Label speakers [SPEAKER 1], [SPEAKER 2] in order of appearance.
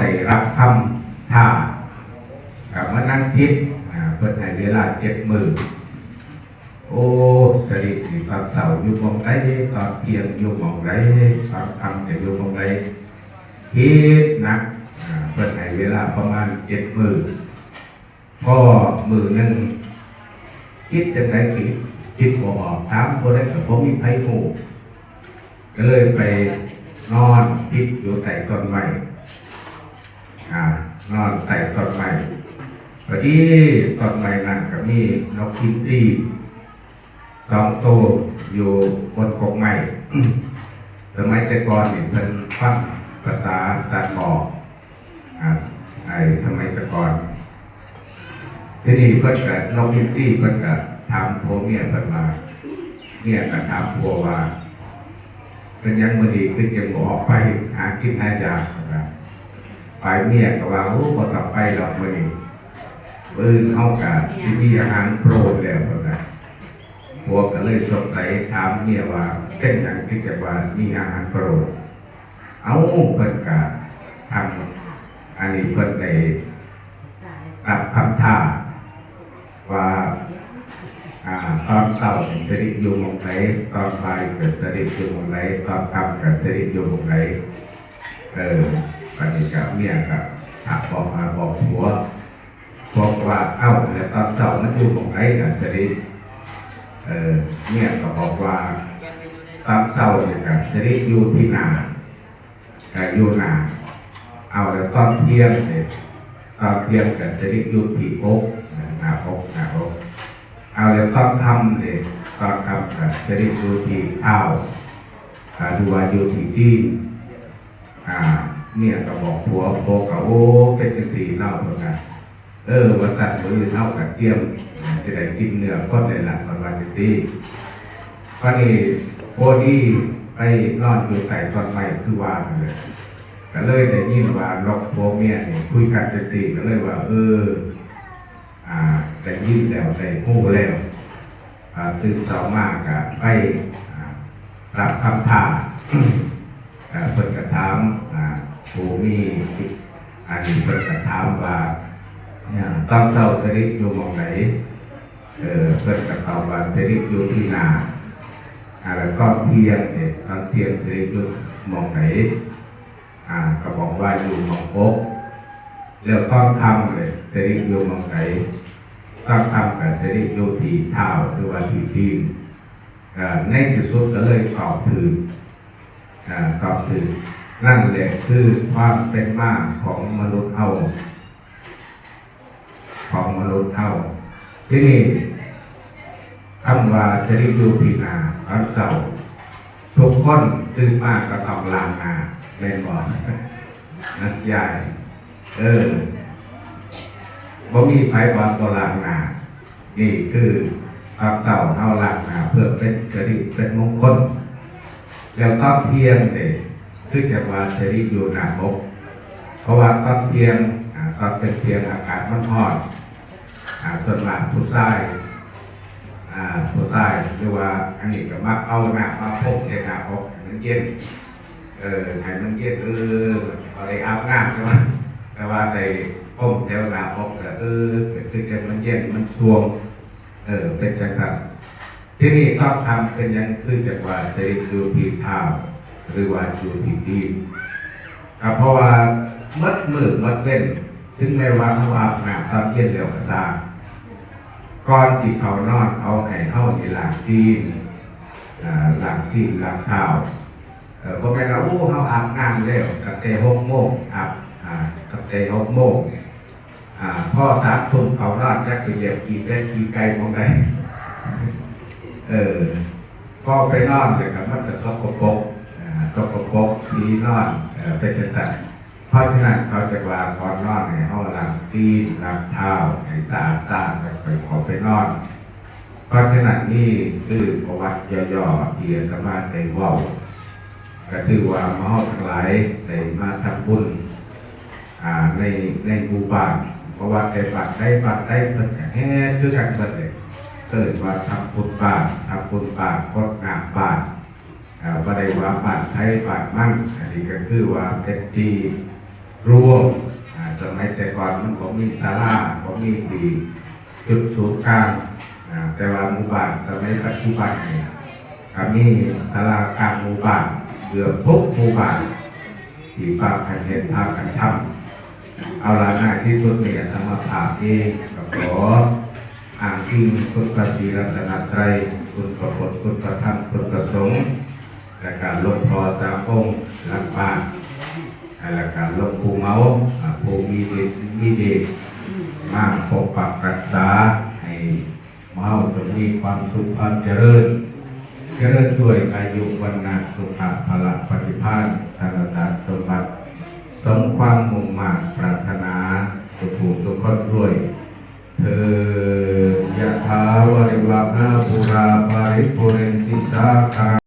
[SPEAKER 1] ได้รับคำท่ากับมานั่งคิดเปิดในเวลา7 มื้อโอ้สริสิตอนเสาร์อยู่มองไรตอนเที่ยงอยู่มองไรตอนค่ำจะอยู่มองไรคิดนักเปิดในเวลาประมาณ7 มื้อก็มื้อหนึ่งคิดจะได้คิดบ่ออกถามบ่ได้กับผมมีไผหูก็เลยไปนอนคิดอยู่ใต้ต้นไม้นอนใต้ต้นไม้พอดีต้นไม้นั่นก็มีนกพิราบ2 ตัวอยู่บนกกไม้สมัยแต่ก่อนเนี่ยเพิ่นฟังภาษาตะกอสมัยแต่ก่อนทีนี้เพิ่นก็นกพิราบเพิ่นก็ถามผัวเมียเพิ่นว่าเมียก็ถามผัวว่าเป็นยังมื้อนี้คือจะบ่ออกไปหากินหายากนะครับไปเมียก็ว่าโอ้บ่ต้องไปดอกมื้อนี้มื้อเฮาก็มีอาหารโปรดแล้วนะพวกก็เลยสงสัยถามเมียว่าเป็นหยังที่จะว่ามีอาหารโปรดเอาเพิ่นก็ทำอันนี้เพิ่นได้รับคำท้าว่าตอนเช้าเสด็จอยู่หม้องไหนตอนบ่ายก็เสด็จอยู่หม้องไหนตอนค่ำก็เสด็จอยู่หม้องไหนปฏิจจเมียก็ถักบอกผัวบอกว่าเอ้าแล้วตอนเช้านั้นอยู่หม้องไหนก็เสด็จเมียก็บอกว่าตอนเช้าเนี่ยก็เสด็จอยู่ที่นาอยู่นาเอาแล้วตอนเที่ยงเนี่ยตอนเที่ยงก็เสด็จอยู่ที่อกนาอกเอาแล้วตอนทำเนี่ยตอนทำก็เสด็จอยู่ที่เท้าดูว่าอยู่ที่ตีนเนี่ยก็บอกผัวก็โอ้เป็นจังซี่เล่าเหมือนกันว่าตัดมือเท่ากับเตรียมจะได้กินเนื้อก็ได้ละประมาณนี้ก็นี่พอดีไปนอนอยู่ใต้ต้นไม้คือว่าเลยก็เลยได้ยินว่าล็อกผัวเมียเนี่ยคุยกันจังซี่ก็เลยว่าได้ยินแล้วได้หู้แล้วตื่นเช้ามากก็ไปรับคำท้าเพิ่นกระถามผู้มีอันนี้เพิ่นกระถามว่าตอนเช้าเสด็จอยู่หม้องไหนเพิ่นก็ตอบว่าเสด็จอยู่ที่นาแล้วก็เที่ยงเนี่ยตอนเที่ยงเสด็จอยู่หม้องไหนก็บอกว่าอยู่หม้องอกแล้วก็ทำเลยเสด็จอยู่หม้องไหนก็ทำกับเสด็จอยู่ที่เท้าหรือว่าที่ตีนในที่สุดก็เลยตอบถือนั่นแหละคือความเป็นมาของมนุษย์เฮาที่นี่คำว่าเสด็จอยู่ที่นาตอนเช้าทุกคนตื่นมาก็ต้องล้างนาเป็นบ่นักใหญ่บ่มีไผบ่ต้องล้างนานี่คือตอนเช้าเฮาล้างนาเพื่อเป็นสิริเป็นมงคลแล้วตอนเที่ยงเนี่ยคือจะว่าเสด็จอยู่หน้าอกเพราะว่าตอนเที่ยงตอนเป็นเที่ยงอากาศมันร้อนส่วนมากผู้ชายหรือว่าอันนี้ก็มักเอาหน้ามาพกในหน้าอกให้มันเย็นให้มันเย็นอะไรอาบน้ำใช่ไหมแต่ว่าในพกแถวหน้าอกคือจะมันเย็นมันช่วงเป็นจังครับที่นี่ก็ทำเป็นยังคือจากว่าเสด็จอยู่ที่เท้าหรือว่าอยู่ที่ตีนเพราะว่ามัดมือมัดเล่นถึงแม้ว่าเขาอาบน้ำตอนเย็นเร็วกระซ่าก่อนที่เขานอนเอาให้เข้าในหลังตีนหลังเท้าเพราะแม่เราเขาอาบน้ำเร็วตั้งแต่6 โมงอาบตั้งแต่6 โมงพ่อ3 ทุ่มเขานอนจะเหยียบกี่เป็ดกี่ไก่มองใดก็ไปนอนเลยกับมันจะสกปรกที่นอนเป็นต่างเพราะฉะนั้นเขาจะว่าก่อนนอนให้เขาล้างตีนล้างเท้าให้สะอาดไปขอไปนอนเพราะฉะนั้นนี่คือประวัติย่อๆที่อาตมาได้เว้าก็คือว่ามาเฮาทั้งหลายได้มาทำบุญในหมู่บ้านเพราะว่าได้บัตรได้เพิ่นก็แห่คือกันเบิดเลยเกิดว่าทำบุญบ้านกดน้ำบ้านบ่ได้ว่าบ้านไทยบ้านมั่นอันนี้ก็คือว่าเป็นที่ รวมสมัยแต่ก่อนมันก็มีศาลาก็มีดีจุดศูนย์กลางแต่ว่าหมู่บ้านสมัยปัจจุบันเนี่ยก็มีศาลากลางหมู่บ้านเกือบทุกหมู่บ้านที่ภาคกันเห็นภาคกันทำเอาละง่ายที่สุดเนี่ยธรรมภาพเองก็ขออ้างอิงคุณพระศรีรัตนตรัยคุณพระพุทธคุณพระธรรมคุณพระสงฆ์และการหลวงพ่อสามองค์หลังบ้านและการหลวงปู่เมาผู้มีเดชมาปกปักรักษาให้เมาจงมีความสุขความเจริญด้วยอายุวันนาสุขภาละปฏิภาณธนดาสมบัติสมความมุ่งมั่นปรารถนาสุขสุขคนด้วยเธอยะถาวริวหาปุราปาริปุเรนติสาคา